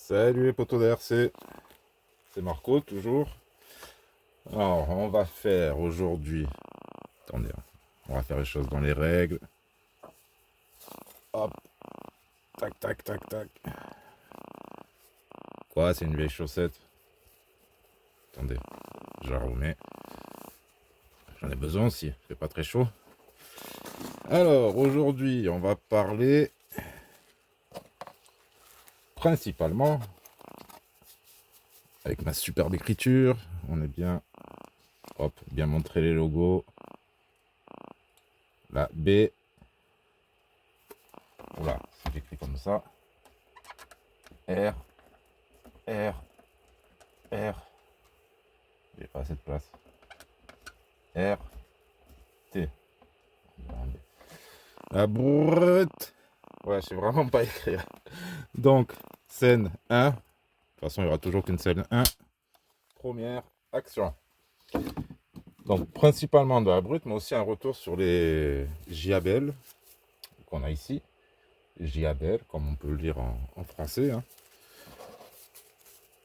Salut les potos d'ARC, c'est Marco toujours. Alors on va faire aujourd'hui, attendez, on va faire les choses dans les règles. Hop, tac tac tac tac. Quoi, c'est une vieille chaussette? Attendez, je la remets. J'en ai besoin aussi, il fait pas très chaud. Alors aujourd'hui on va parler principalement avec ma superbe écriture. On est bien, hop, bien montrer les logos. La B. Voilà, c'est écrit comme ça. R, R, R. J'ai pas assez de place. R, T. La brute. Ouais, je sais vraiment pas écrire. Donc, scène 1. De toute façon, il n'y aura toujours qu'une scène 1. Première action. Donc, principalement de la brute, mais aussi un retour sur les JABL qu'on a ici. JABL, comme on peut le dire en français. Hein.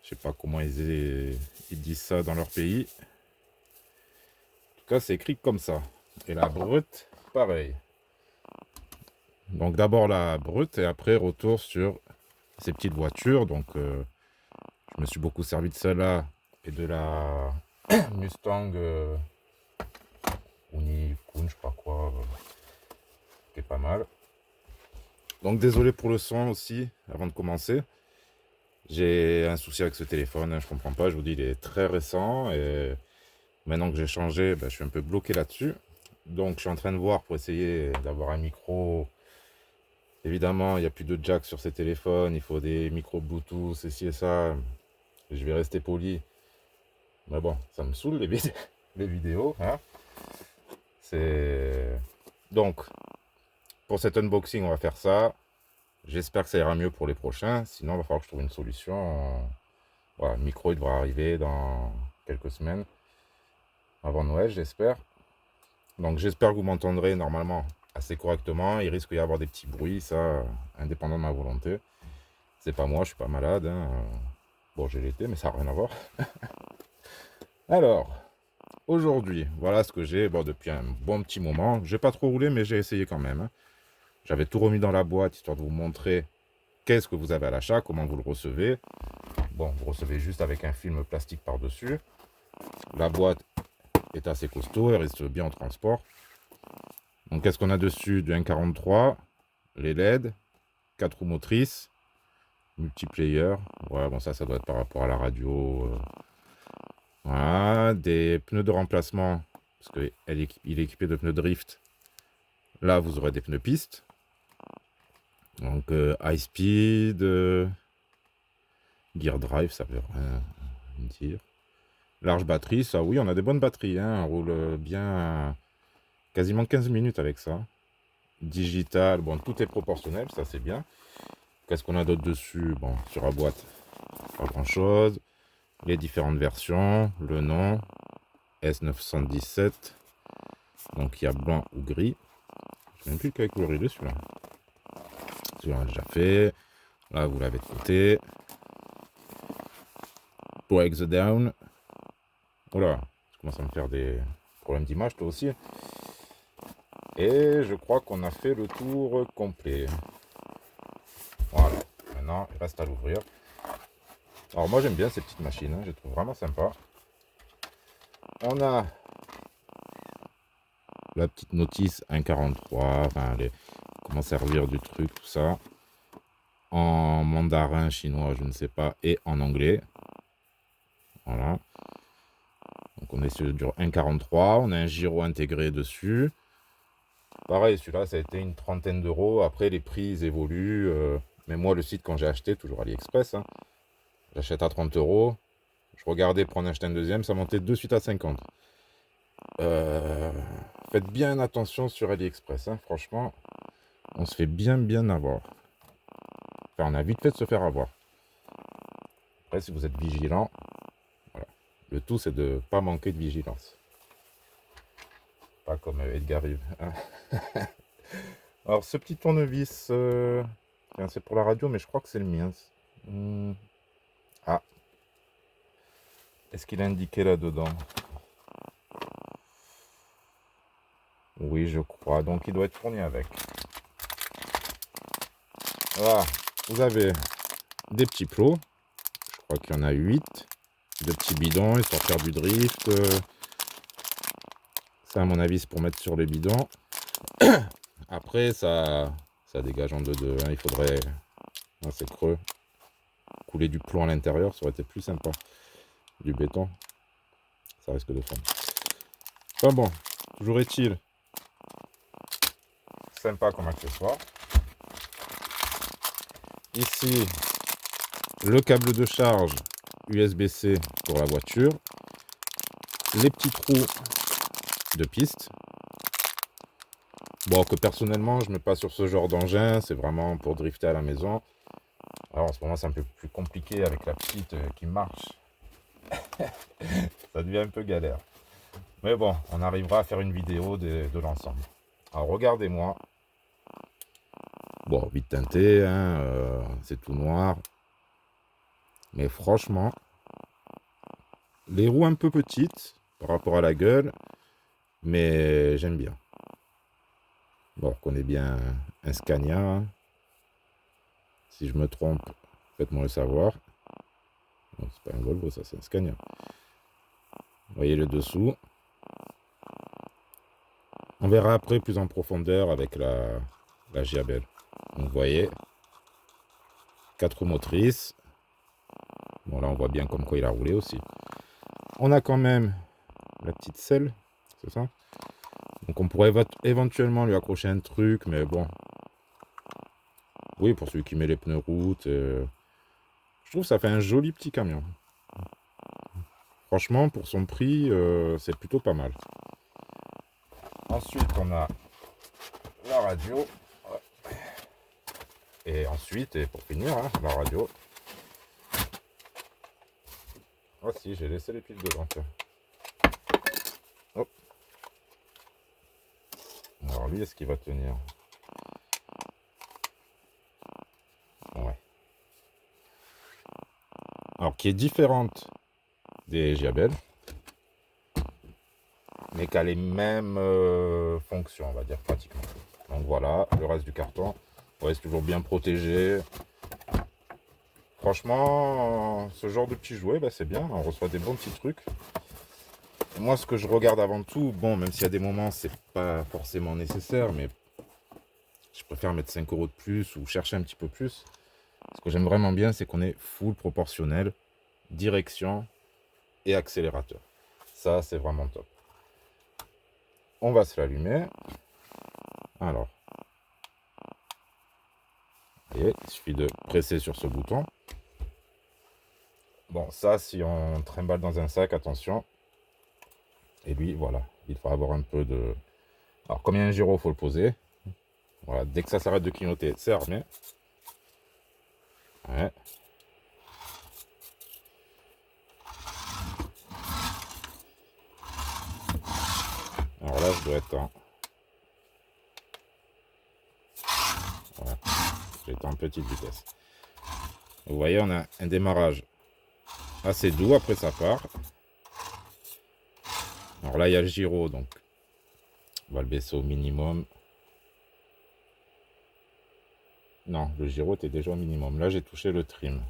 Je sais pas comment ils disent ça dans leur pays. En tout cas, c'est écrit comme ça. Et la brute, pareil. Donc d'abord la brute et après retour sur ces petites voitures. Donc je me suis beaucoup servi de celle-là et de la Mustang Unikun, je sais pas quoi, qui est pas mal. Donc désolé pour le son aussi, avant de commencer. J'ai un souci avec ce téléphone, je comprends pas, je vous dis il est très récent et maintenant que j'ai changé, je suis un peu bloqué là-dessus. Donc je suis en train de voir pour essayer d'avoir un micro. Évidemment, il n'y a plus de jack sur ces téléphones, il faut des micros Bluetooth, ceci et ça. Je vais rester poli. Mais bon, ça me saoule les vidéos. Hein. Donc, pour cet unboxing, on va faire ça. J'espère que ça ira mieux pour les prochains. Sinon, il va falloir que je trouve une solution. Voilà, le micro il devra arriver dans quelques semaines. Avant Noël, j'espère. Donc, j'espère que vous m'entendrez normalement assez correctement. Il risque d'y avoir des petits bruits, ça, indépendant de ma volonté. C'est pas moi, je suis pas malade. Hein. Bon, j'ai l'été, mais ça n'a rien à voir. Alors, aujourd'hui, voilà ce que j'ai depuis un bon petit moment. J'ai pas trop roulé, mais j'ai essayé quand même. Hein. J'avais tout remis dans la boîte, histoire de vous montrer qu'est-ce que vous avez à l'achat, comment vous le recevez. Bon, vous recevez juste avec un film plastique par-dessus. La boîte est assez costaud, elle reste bien en transport. Donc, qu'est-ce qu'on a dessus? Du 1.43, les LED, 4 roues motrices, multiplayer. Ouais, bon, ça doit être par rapport à la radio. Voilà, des pneus de remplacement, parce qu'il est équipé de pneus drift. Là, vous aurez des pneus piste. Donc, high speed, gear drive, ça veut rien dire. Large batterie, ça oui, on a des bonnes batteries. Hein, on roule bien quasiment 15 minutes avec ça. Digital, bon, tout est proportionnel, ça c'est bien. Qu'est-ce qu'on a d'autre dessus? Bon, sur la boîte, pas grand-chose. Les différentes versions, le nom, S917. Donc, il y a blanc ou gris. Je ne sais même plus quelle couleur il est celui-là. Celui-là, on l'a déjà fait. Là, vous l'avez de côté. Break the down. Voilà, je commence à me faire des problèmes d'image, toi aussi. Et je crois qu'on a fait le tour complet. Voilà, maintenant, il reste à l'ouvrir. Alors, moi, j'aime bien ces petites machines, hein, je les trouve vraiment sympa. On a la petite notice 1.43, enfin, comment servir du truc, tout ça. En mandarin, chinois, je ne sais pas, et en anglais. Voilà. Donc on est sur du 1.43, on a un gyro intégré dessus. Pareil, celui-là, ça a été une trentaine d'euros. Après, les prix ils évoluent. Mais moi, le site, quand j'ai acheté, toujours AliExpress, hein, j'achète à 30 euros. Je regardais pour en acheter un deuxième, ça montait de suite à 50. Faites bien attention sur AliExpress. Hein, franchement, on se fait bien avoir. Enfin, on a vite fait de se faire avoir. Après, si vous êtes vigilant, voilà. Le tout, c'est de ne pas manquer de vigilance. Pas comme Edgar Rive. Hein. Alors, ce petit tournevis, c'est pour la radio, mais je crois que c'est le mien. Ah, est-ce qu'il a indiqué là-dedans? Oui, je crois. Donc, il doit être fourni avec. Voilà. Vous avez des petits plots. Je crois qu'il y en a 8. De petits bidons, histoire de faire du drift. Ça, à mon avis, c'est pour mettre sur les bidons. Après, ça dégage en deux. Hein. Il faudrait... Ah, c'est creux. Couler du plomb à l'intérieur, ça aurait été plus sympa. Du béton. Ça risque de fondre. Enfin bon, toujours est-il. Sympa comme accessoire. Ici, le câble de charge USB-C pour la voiture. Les petits trous de piste. Bon, que personnellement, je ne mets pas sur ce genre d'engin. C'est vraiment pour drifter à la maison. Alors en ce moment, c'est un peu plus compliqué avec la petite qui marche. Ça devient un peu galère. Mais bon, on arrivera à faire une vidéo de l'ensemble. Alors regardez-moi. Bon, vite teinté, hein, c'est tout noir. Mais franchement, les roues un peu petites par rapport à la gueule, mais j'aime bien. Bon, on reconnaît bien un Scania. Hein. Si je me trompe, faites-moi le savoir. Non, c'est pas un Volvo, ça, c'est un Scania. Vous voyez le dessous. On verra après plus en profondeur avec la Giabel. Donc, vous voyez, 4 roues motrices. Bon, là, on voit bien comme quoi il a roulé aussi. On a quand même la petite selle, c'est ça? Donc, on pourrait éventuellement lui accrocher un truc, mais bon. Oui, pour celui qui met les pneus route. Je trouve que ça fait un joli petit camion. Franchement, pour son prix, c'est plutôt pas mal. Ensuite, on a la radio. Et ensuite, et pour finir, hein, la radio. Ah si, j'ai laissé les piles devant. Tiens. Hop. Alors lui, est-ce qu'il va tenir? Ouais. Alors, qui est différente des Giabel, mais qui a les mêmes fonctions, on va dire, pratiquement. Donc voilà, le reste du carton. On reste toujours bien protégé. Franchement, ce genre de petits jouets, bah, c'est bien. On reçoit des bons petits trucs. Et moi, ce que je regarde avant tout, bon, même s'il y a des moments, c'est pas forcément nécessaire, mais je préfère mettre 5 € de plus ou chercher un petit peu plus. Ce que j'aime vraiment bien, c'est qu'on est full proportionnel, direction et accélérateur. Ça, c'est vraiment top. On va se l'allumer. Alors, voyez, il suffit de presser sur ce bouton. Bon, ça, si on trimballe dans un sac, attention. Et lui, voilà, il faut avoir un peu de... Alors, comme il y a un gyro, il faut le poser. Voilà, dès que ça s'arrête de clignoter, c'est armé. Ouais. Alors là, je dois être en... Voilà, j'étais en petite vitesse. Vous voyez, on a un démarrage assez doux, après ça part. Alors là, il y a le gyro, donc on va le baisser au minimum. Non, le gyro était déjà au minimum. Là, j'ai touché le trim.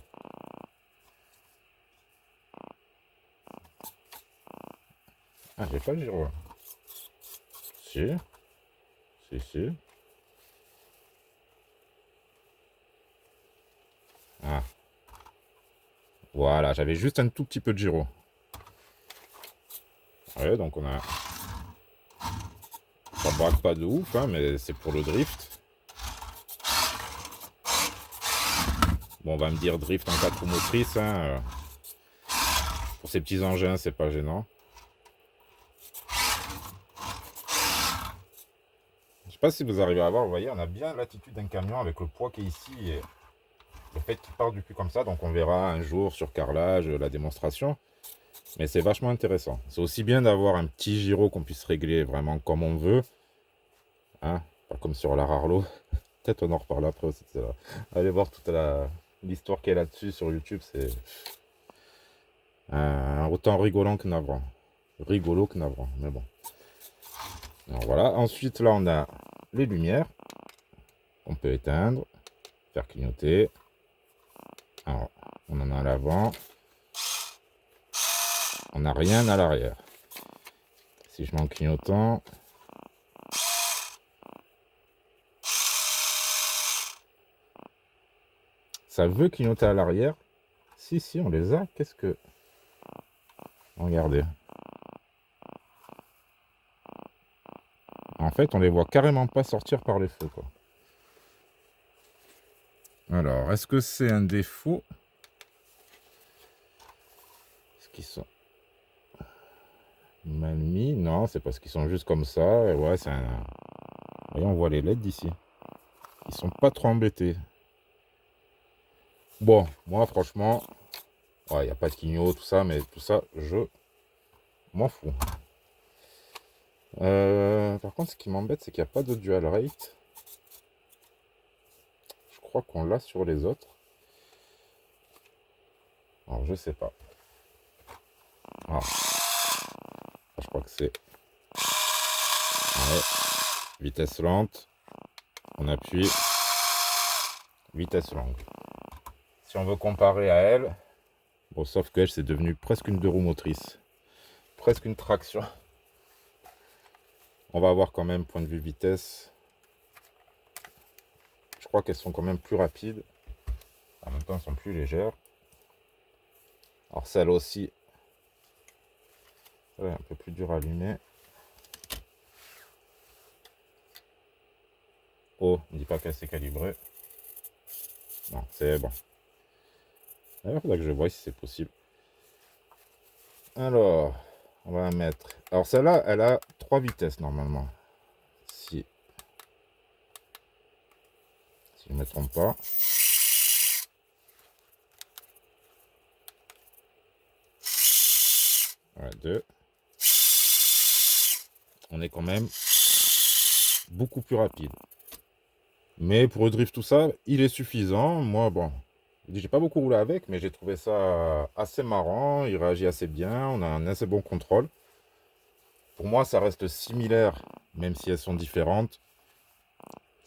Ah, j'ai pas le gyro. Si. Si. Ah. Voilà, j'avais juste un tout petit peu de gyro. Ouais, donc on a... Ça braque pas de ouf, hein, mais c'est pour le drift. Bon, on va me dire drift en 4 roues motrices. Hein, pour ces petits engins, c'est pas gênant. Je sais pas si vous arrivez à voir, vous voyez, on a bien l'attitude d'un camion avec le poids qui est ici et le fait qu'il part du cul comme ça. Donc on verra un jour sur carrelage la démonstration. Mais c'est vachement intéressant. C'est aussi bien d'avoir un petit gyro qu'on puisse régler vraiment comme on veut. Hein, pas comme sur la Rarlo. Peut-être on en reparle après. Allez voir toute l'histoire qu'il y a là-dessus sur YouTube. Autant rigolant que navrant. Rigolo que navrant, mais bon. Alors voilà. Ensuite, là, on a les lumières. On peut éteindre, faire clignoter. Alors, on en a à l'avant. On n'a rien à l'arrière. Si je mets en clignotant... Ça veut clignoter à l'arrière. Si, on les a. Qu'est-ce que... Regardez. En fait, on les voit carrément pas sortir par les feux, quoi. Alors, est-ce que c'est un défaut? Est-ce qu'ils sont mal mis? Non, c'est parce qu'ils sont juste comme ça. Et ouais, c'est un... Voyez, on voit les LED d'ici. Ils sont pas trop embêtés. Bon, moi, franchement... Ouais, il n'y a pas de clignot, tout ça, mais tout ça, je m'en fous. Par contre, ce qui m'embête, c'est qu'il n'y a pas de dual rate. Je crois qu'on l'a sur les autres. Alors, je sais pas. Ah. Je crois que c'est... Ouais. Vitesse lente. On appuie. Vitesse longue. Si on veut comparer à elle... Bon, sauf qu'elle, c'est devenu presque une 2 roues motrices. Presque une traction. On va voir quand même, point de vue vitesse. Je crois qu'elles sont quand même plus rapides. En même temps, elles sont plus légères. Alors celle aussi, elle est un peu plus dure à allumer. Oh, ne dis pas qu'elle s'est calibrée. Non, c'est bon. Il faudra que je vois si c'est possible. Alors, on va la mettre. Alors celle-là, elle a 3 vitesses normalement. Si je ne me trompe pas. Voilà, 2. On est quand même beaucoup plus rapide. Mais pour le drift, tout ça, il est suffisant. Moi, bon, j'ai pas beaucoup roulé avec, mais j'ai trouvé ça assez marrant. Il réagit assez bien. On a un assez bon contrôle. Pour moi, ça reste similaire, même si elles sont différentes.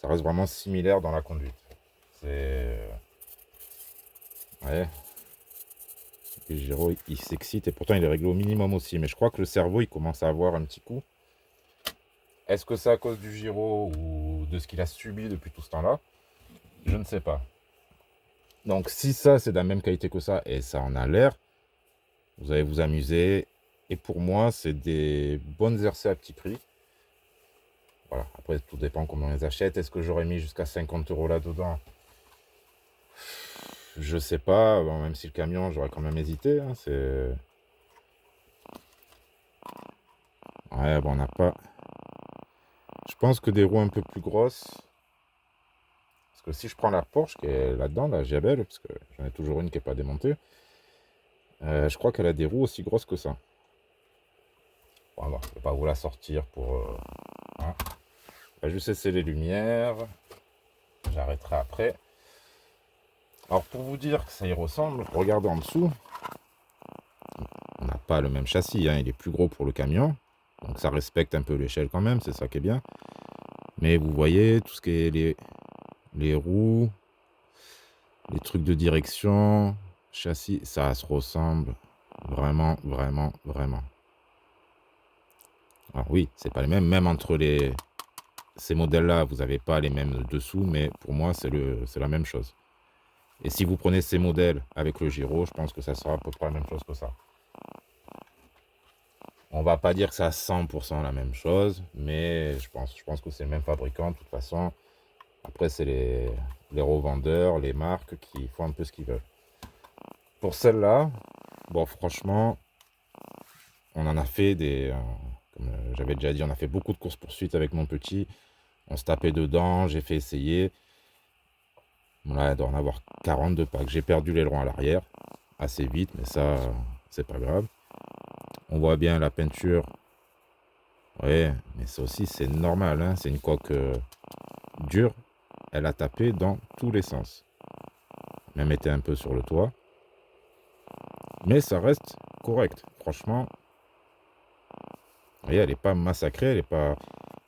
Ça reste vraiment similaire dans la conduite. C'est... Ouais. Le gyro, il s'excite et pourtant il est réglé au minimum aussi. Mais je crois que le cerveau, il commence à avoir un petit coup. Est-ce que c'est à cause du gyro ou de ce qu'il a subi depuis tout ce temps-là? Je ne sais pas. Donc si ça, c'est de la même qualité que ça, et ça en a l'air, vous allez vous amuser. Et pour moi, c'est des bonnes RC à petit prix. Voilà, après tout dépend comment on les achète. Est-ce que j'aurais mis jusqu'à 50 € là-dedans? Je sais pas, bon, même si le camion, j'aurais quand même hésité. Hein, c'est... Ouais, bon, on n'a pas... Je pense que des roues un peu plus grosses... Parce que si je prends la Porsche qui est là-dedans, la Jabel, parce que j'en ai toujours une qui n'est pas démontée, je crois qu'elle a des roues aussi grosses que ça. Bon, alors, je ne vais pas vous la sortir pour... Hein. Je vais juste essayer les lumières. J'arrêterai après. Alors, pour vous dire que ça y ressemble, regardez en dessous. On n'a pas le même châssis, hein, il est plus gros pour le camion. Donc ça respecte un peu l'échelle quand même, c'est ça qui est bien. Mais vous voyez, tout ce qui est les roues, les trucs de direction, châssis, ça se ressemble vraiment, vraiment, vraiment. Alors oui, c'est pas les mêmes, même entre ces modèles-là, vous n'avez pas les mêmes dessous, mais pour moi, c'est la même chose. Et si vous prenez ces modèles avec le gyro, je pense que ça sera à peu près la même chose que ça. On va pas dire que c'est à 100% la même chose, mais je pense que c'est le même fabricant de toute façon. Après, c'est les revendeurs, les marques qui font un peu ce qu'ils veulent. Pour celle-là, bon, franchement, on en a fait comme j'avais déjà dit, on a fait beaucoup de courses-poursuites avec mon petit. On se tapait dedans, j'ai fait essayer. Là, il doit en avoir 42 packs. J'ai perdu l'aileron à l'arrière, assez vite, mais ça, c'est pas grave. On voit bien la peinture. Ouais, mais ça aussi, c'est normal, hein. C'est une coque dure. Elle a tapé dans tous les sens. Même était un peu sur le toit. Mais ça reste correcte. Franchement, vous voyez, elle n'est pas massacrée, elle n'est pas...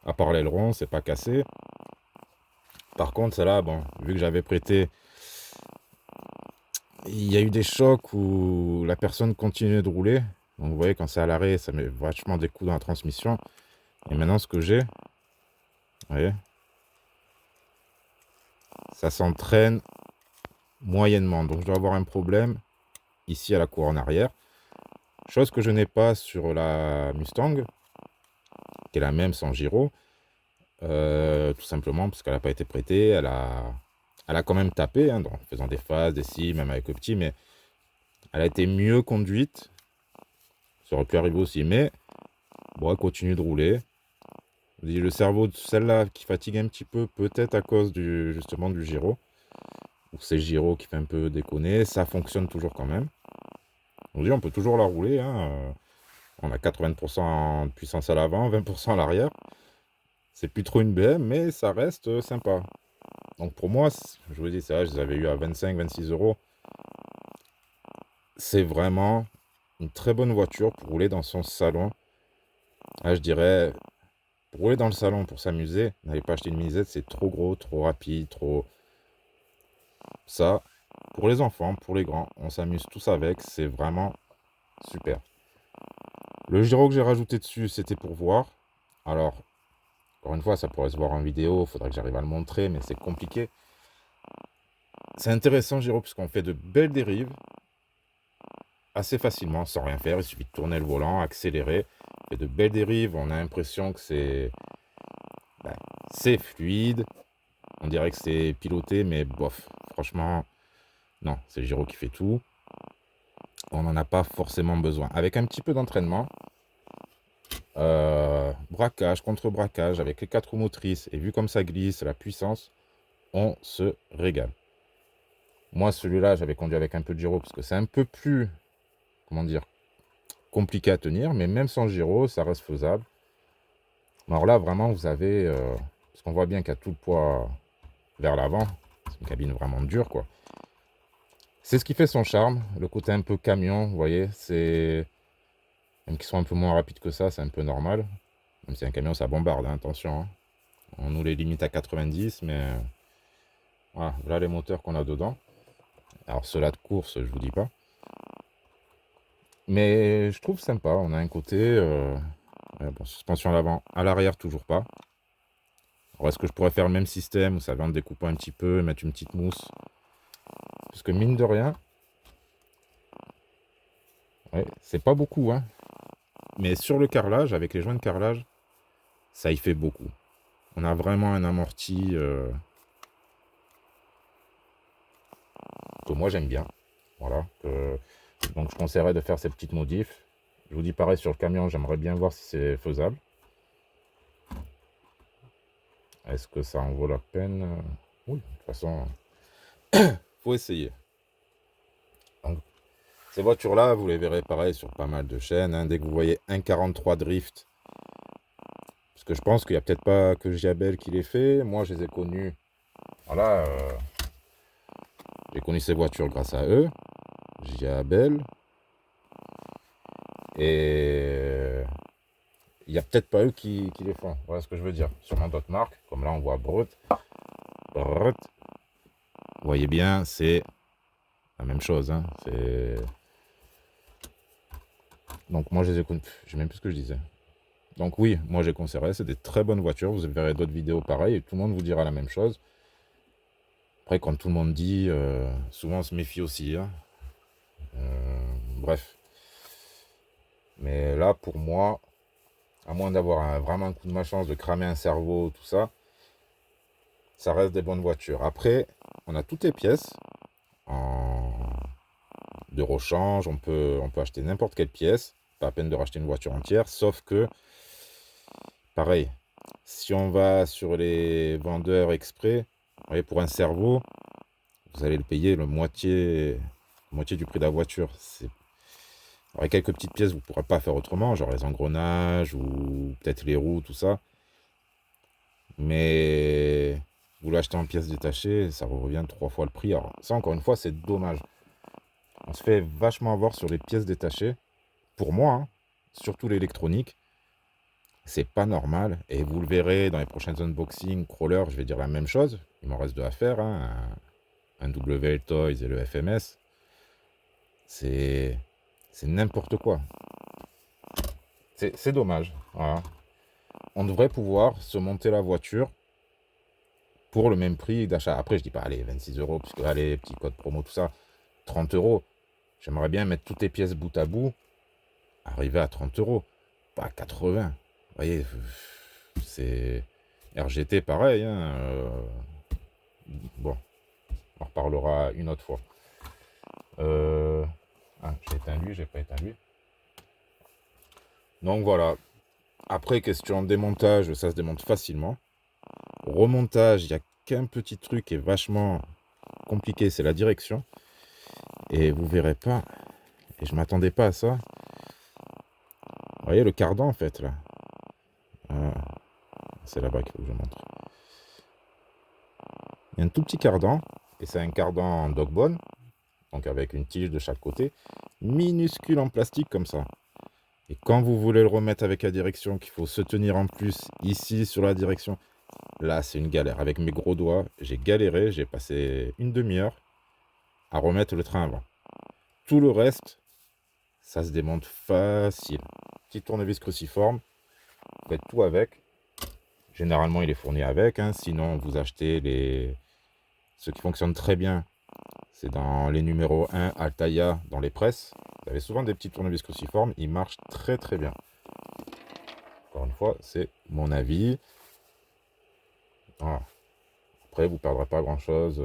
À part l'aileron, c'est pas cassé. Par contre, celle-là, bon, vu que j'avais prêté, il y a eu des chocs où la personne continuait de rouler. Donc vous voyez, quand c'est à l'arrêt, ça met vachement des coups dans la transmission. Et maintenant, ce que j'ai, vous voyez, ça s'entraîne moyennement. Donc je dois avoir un problème ici à la couronne arrière. Chose que je n'ai pas sur la Mustang, qui est la même sans gyro. Tout simplement parce qu'elle n'a pas été prêtée. Elle a quand même tapé, hein, en faisant des phases, des si, même avec le petit, mais elle a été mieux conduite. Ça aurait pu arriver aussi, mais bon, elle continue de rouler. Le cerveau de celle-là qui fatigue un petit peu, peut-être à cause justement du gyro. Ou c'est le gyro qui fait un peu déconner. Ça fonctionne toujours quand même. On peut toujours la rouler. Hein. On a 80% de puissance à l'avant, 20% à l'arrière. C'est plus trop une BM, mais ça reste sympa. Donc pour moi, je vous dis ça, je les avais eu à 25-26 euros. C'est vraiment une très bonne voiture pour rouler dans son salon. Là, je dirais, pour rouler dans le salon, pour s'amuser, n'allez pas acheter une Mini Z, c'est trop gros, trop rapide, trop... Ça, pour les enfants, pour les grands, on s'amuse tous avec, c'est vraiment super. Le gyro que j'ai rajouté dessus, c'était pour voir. Alors, encore une fois, ça pourrait se voir en vidéo, il faudrait que j'arrive à le montrer, mais c'est compliqué. C'est intéressant, gyro, puisqu'on fait de belles dérives assez facilement, sans rien faire. Il suffit de tourner le volant, accélérer. On fait de belles dérives, on a l'impression que c'est fluide. On dirait que c'est piloté, mais bof, franchement, non, c'est le gyro qui fait tout. On n'en a pas forcément besoin. Avec un petit peu d'entraînement, braquage, contre-braquage, avec les 4 roues motrices, et vu comme ça glisse, la puissance, on se régale. Moi, celui-là, j'avais conduit avec un peu de gyro, parce que c'est un peu plus, comment dire, compliqué à tenir, mais même sans gyro, ça reste faisable. Alors là, vraiment, vous avez, parce qu'on voit bien qu'il y a tout le poids vers l'avant, c'est une cabine vraiment dure, quoi. C'est ce qui fait son charme, le côté un peu camion, vous voyez, c'est... Même qu'ils sont un peu moins rapides que ça, c'est un peu normal. Même si un camion, ça bombarde, hein, attention. Hein. On nous les limite à 90, mais... voilà les moteurs qu'on a dedans. Alors ceux-là de course, je vous dis pas. Mais je trouve sympa, on a un côté... bon, suspension à l'avant, à l'arrière, toujours pas. Alors est-ce que je pourrais faire le même système, où ça vient de découper un petit peu, mettre une petite mousse? Parce que mine de rien... Ouais, c'est pas beaucoup, hein. Mais sur le carrelage, avec les joints de carrelage, ça y fait beaucoup. On a vraiment un amorti que moi j'aime bien. Voilà. Donc je conseillerais de faire ces petites modifs. Je vous dis pareil sur le camion, j'aimerais bien voir si c'est faisable. Est-ce que ça en vaut la peine? Oui, de toute façon, faut essayer. Donc, ces voitures-là, vous les verrez pareil sur pas mal de chaînes. Hein. Dès que vous voyez 1,43 drift, parce que je pense qu'il n'y a peut-être pas que Giabel qui les fait. Moi, je les ai connus. Voilà. J'ai connu ces voitures grâce à eux. Giabel. Et il n'y a peut-être pas eux qui les font. Voilà ce que je veux dire. Sûrement d'autres marques. Comme là, on voit Brut. Brut. Vous voyez bien, c'est la même chose. Hein. Donc moi, je les ai connus. Je sais même plus ce que je disais. Donc oui, moi, j'ai conseillé. C'est des très bonnes voitures. Vous verrez d'autres vidéos pareilles. Et tout le monde vous dira la même chose. Après, quand tout le monde dit, souvent on se méfie aussi. Hein. Bref. Mais là, pour moi, à moins d'avoir vraiment un coup de malchance, de cramer un cerveau, tout ça, ça reste des bonnes voitures. Après, on a toutes les pièces de rechange. On peut acheter n'importe quelle pièce. Pas à peine de racheter une voiture entière. Sauf que, pareil, si on va sur les vendeurs exprès, vous voyez, pour un cerveau, vous allez le payer la moitié du prix de la voiture. Avec quelques petites pièces, vous ne pourrez pas faire autrement, genre les engrenages ou peut-être les roues, tout ça. Mais vous l'achetez en pièces détachées, ça revient 3 fois le prix. Alors ça, encore une fois, c'est dommage. On se fait vachement avoir sur les pièces détachées. pour moi, hein, surtout l'électronique, c'est pas normal. Et vous le verrez dans les prochaines unboxings, crawler, je vais dire la même chose. Il m'en reste deux à faire, hein, un WL Toys et le FMS. C'est n'importe quoi. C'est dommage. Voilà. On devrait pouvoir se monter la voiture pour le même prix d'achat. Après, je dis pas, allez, 26 euros, puisque, allez, petit code promo, tout ça, 30 euros. J'aimerais bien mettre toutes les pièces bout à bout, arriver à 30 euros, pas 80. Vous voyez, c'est... RGT, pareil. Hein, bon, on en reparlera une autre fois. J'ai éteint lui, j'ai pas éteint lui. Donc voilà. Après, question démontage, ça se démonte facilement. Remontage, il n'y a qu'un petit truc qui est vachement compliqué, c'est la direction. Et vous verrez pas, et je m'attendais pas à ça. Vous voyez le cardan en fait là. C'est là-bas qu'il faut que je montre. Il y a un tout petit cardan, et c'est un cardan Dogbone, donc avec une tige de chaque côté, minuscule en plastique comme ça. Et quand vous voulez le remettre avec la direction, qu'il faut se tenir en plus ici sur la direction, là c'est une galère. Avec mes gros doigts, j'ai galéré, j'ai passé une demi-heure à remettre le train avant. Tout le reste, ça se démonte facile. Petit tournevis cruciforme, vous faites tout avec. Généralement, il est fourni avec. Hein. Sinon, vous achetez ceux qui fonctionnent très bien. C'est dans les numéros 1 Altaïa, dans les presses. Vous avez souvent des petits tournevis cruciformes. Ils marchent très très bien. Encore une fois, c'est mon avis. Voilà. Après, vous ne perdrez pas grand-chose.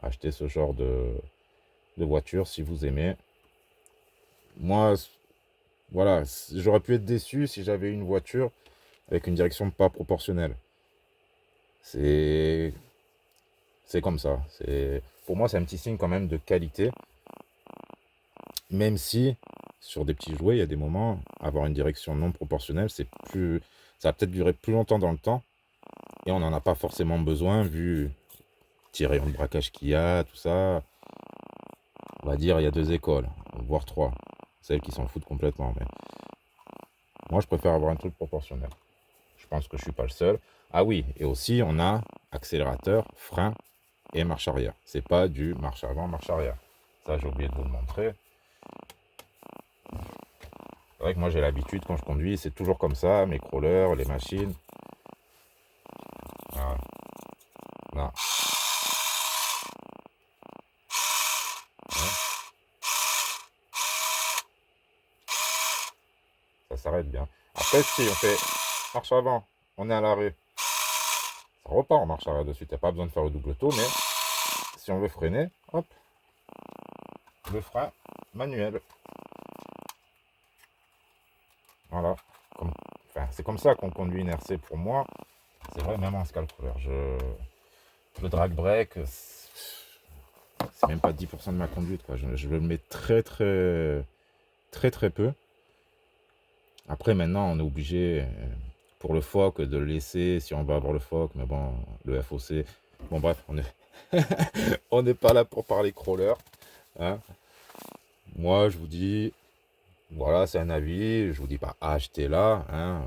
Acheter ce genre de voiture si vous aimez. Moi, voilà, j'aurais pu être déçu si j'avais une voiture avec une direction pas proportionnelle. C'est comme ça. Pour moi, c'est un petit signe quand même de qualité. Même si, sur des petits jouets, il y a des moments, avoir une direction non proportionnelle, ça va peut-être durer plus longtemps dans le temps. Et on n'en a pas forcément besoin, vu petit rayon de braquage qu'il y a, tout ça. On va dire, il y a deux écoles, voire trois. Celles qui s'en foutent complètement. Mais moi, je préfère avoir un truc proportionnel. Je pense que je suis pas le seul. Ah oui, et aussi, on a accélérateur, frein et marche arrière. C'est pas du marche avant, marche arrière. Ça, j'ai oublié de vous le montrer. C'est vrai que moi, j'ai l'habitude, quand je conduis, c'est toujours comme ça. Mes crawlers, les machines. Voilà. Là. Ouais. Ça s'arrête bien. Après, si on fait marche avant, on est à l'arrêt. Ça repart en marche arrière de suite. Il n'y a pas besoin de faire le double tour, mais si on veut freiner, hop, le frein manuel. Voilà. C'est comme ça qu'on conduit une RC pour moi. C'est vrai, même en scalpler. Le drag brake, c'est même pas 10% de ma conduite. Quoi. Je le mets très très peu. Après, maintenant, on est obligé, pour le FOC, de le laisser si on va avoir le FOC. Mais bon, le FOC. Bon, bref, on n'est pas là pour parler crawler. Hein. Moi, je vous dis, voilà, c'est un avis. Je vous dis pas achetez-la. Hein,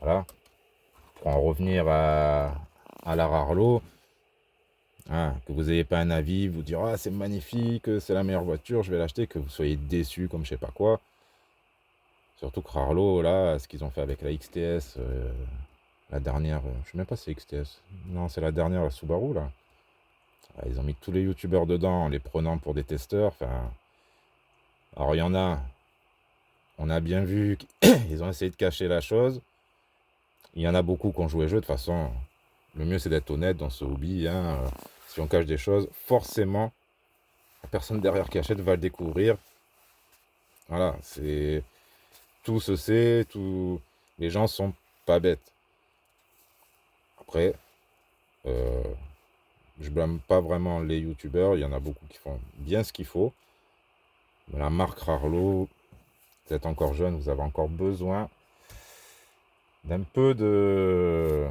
voilà. Pour en revenir à la Rarlo, hein, que vous n'ayez pas un avis, vous dire ah, c'est magnifique, c'est la meilleure voiture, je vais l'acheter, que vous soyez déçu comme je sais pas quoi. Surtout que Rarlo, là, ce qu'ils ont fait avec la XTS, la dernière, je sais même pas si c'est XTS. Non, c'est la dernière, la Subaru, là. Ils ont mis tous les youtubeurs dedans en les prenant pour des testeurs. Enfin, alors il y en a, on a bien vu qu'ils ont essayé de cacher la chose. Il y en a beaucoup qui ont joué le jeu. De toute façon, le mieux c'est d'être honnête dans ce hobby. Hein. Si on cache des choses, forcément, la personne derrière qui achète va le découvrir. Voilà, c'est... Tout se sait, les gens sont pas bêtes. Après, je blâme pas vraiment les youtubeurs, il y en a beaucoup qui font bien ce qu'il faut. Mais la marque Rarlo, vous êtes encore jeune, vous avez encore besoin d'un peu de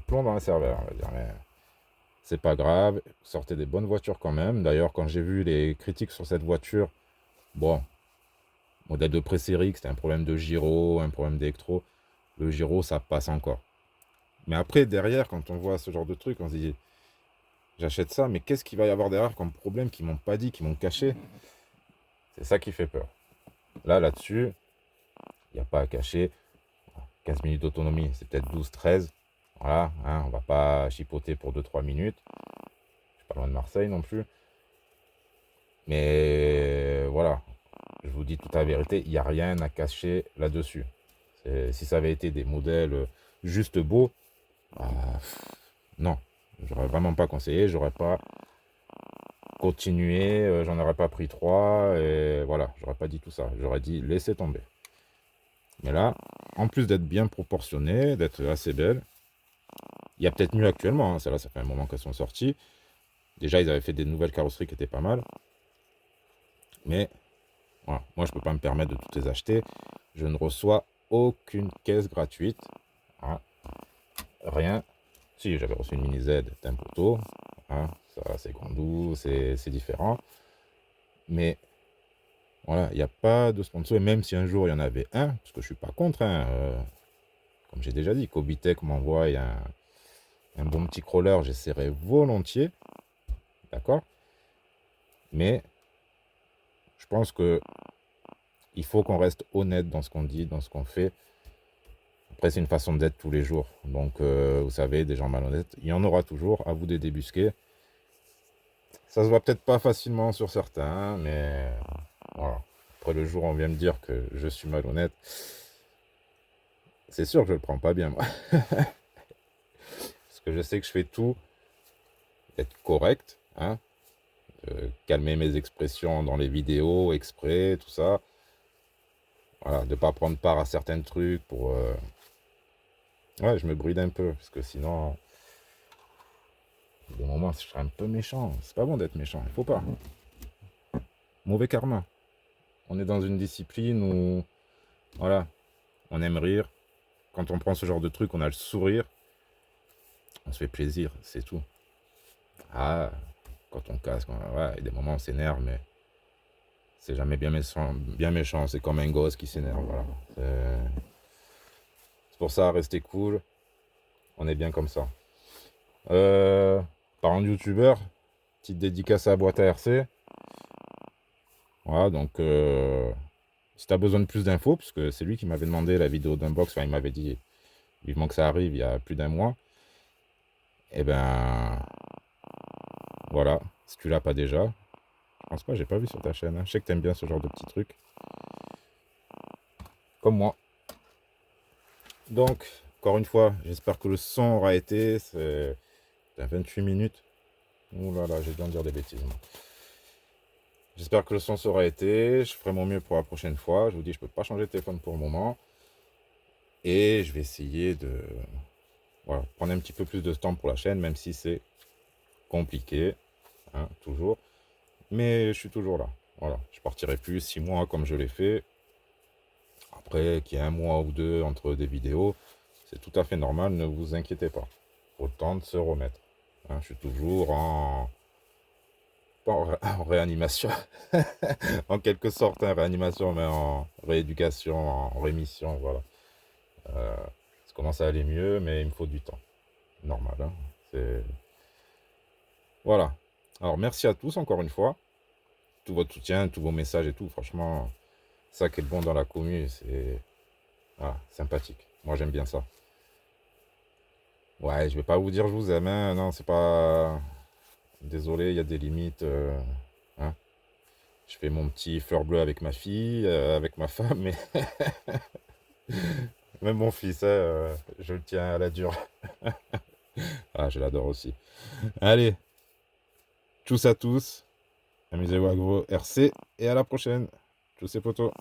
plomb dans la cervelle, on va dire. Mais c'est pas grave, sortez des bonnes voitures quand même. D'ailleurs, quand j'ai vu les critiques sur cette voiture, bon, Modèle de pré-série, c'était un problème de gyro, un problème d'électro. Le gyro, ça passe encore. Mais après, derrière, quand on voit ce genre de truc, on se dit, j'achète ça, mais qu'est-ce qu'il va y avoir derrière comme problème qu'ils m'ont pas dit, qu'ils m'ont caché? C'est ça qui fait peur. Là-dessus, il n'y a pas à cacher. 15 minutes d'autonomie, c'est peut-être 12-13. Voilà, hein, on va pas chipoter pour 2-3 minutes. Je suis pas loin de Marseille non plus. Mais voilà, je vous dis toute la vérité, il n'y a rien à cacher là-dessus. Si ça avait été des modèles juste beaux, bah, non, j'aurais vraiment pas conseillé, j'aurais pas continué, j'en aurais pas pris 3, et voilà, j'aurais pas dit tout ça. J'aurais dit laissez tomber. Mais là, en plus d'être bien proportionné, d'être assez belle, il y a peut-être mieux actuellement, hein, celles-là, ça fait un moment qu'elles sont sorties. Déjà, ils avaient fait des nouvelles carrosseries qui étaient pas mal. Mais voilà, moi, je ne peux pas me permettre de toutes les acheter. Je ne reçois aucune caisse gratuite. Hein, rien. Si, j'avais reçu une mini Z d'un poteau. Hein, ça, c'est Grandou, c'est différent. Mais voilà, il n'y a pas de sponsor. Et même si un jour il y en avait un, parce que je ne suis pas contre, hein, comme j'ai déjà dit, Kobitech m'envoie un bon petit crawler, j'essaierai volontiers. D'accord? Mais je pense que il faut qu'on reste honnête dans ce qu'on dit, dans ce qu'on fait. Après, c'est une façon d'être tous les jours. Donc, vous savez, des gens malhonnêtes, il y en aura toujours. À vous de débusquer. Ça se voit peut-être pas facilement sur certains, mais voilà. Après, le jour où on vient me dire que je suis malhonnête, c'est sûr que je le prends pas bien, moi. Parce que je sais que je fais tout être correct, hein, calmer mes expressions dans les vidéos, exprès, tout ça. Voilà, de ne pas prendre part à certains trucs pour... Ouais, je me bride un peu, parce que sinon, des moments, je serais un peu méchant. C'est pas bon d'être méchant, il faut pas. Mauvais karma. On est dans une discipline où, voilà, on aime rire. Quand on prend ce genre de truc, on a le sourire. On se fait plaisir, c'est tout. Ah, quand on casse, ouais, il y a des moments, on s'énerve, mais c'est jamais bien méchant. Bien méchant, c'est comme un gosse qui s'énerve, voilà. C'est pour ça, restez cool. On est bien comme ça. Parlant de youtubeur, petite dédicace à la boîte à RC. Voilà, donc si tu as besoin de plus d'infos, puisque c'est lui qui m'avait demandé la vidéo d'unbox, enfin il m'avait dit vivement que ça arrive il y a plus d'un mois, et ben voilà, si tu l'as pas déjà, je pense pas, j'ai pas vu sur ta chaîne, hein. Je sais que tu aimes bien ce genre de petits trucs, comme moi. Donc, encore une fois, j'espère que le son aura été, c'est 28 minutes. Ouh là là, j'ai besoin de dire des bêtises. J'espère que le son sera été, je ferai mon mieux pour la prochaine fois. Je vous dis, je peux pas changer de téléphone pour le moment. Et je vais essayer de voilà, prendre un petit peu plus de temps pour la chaîne, même si c'est compliqué, hein, toujours. Mais je suis toujours là. Voilà, je partirai plus 6 mois comme je l'ai fait. Après, qu'il y ait un mois ou deux entre des vidéos, c'est tout à fait normal, ne vous inquiétez pas. Faut le temps de se remettre. Hein, je suis toujours pas en réanimation, en quelque sorte, en réanimation, mais en rééducation, en rémission, voilà. Ça commence à aller mieux, mais il me faut du temps. Normal, hein. Voilà. Alors, merci à tous, encore une fois. Tout votre soutien, tous vos messages et tout. Franchement, ça qui est bon dans la commune, c'est voilà, sympathique. Moi, j'aime bien ça. Ouais, je vais pas vous dire je vous aime, hein. Non, c'est pas... Désolé, il y a des limites. Hein. Je fais mon petit fleur bleue avec ma fille, avec ma femme, mais même mon fils, hein, je le tiens à la dure. Ah, je l'adore aussi. Allez, tchuss à tous. Amusez-vous à gros RC et à la prochaine. Tchuss et potos.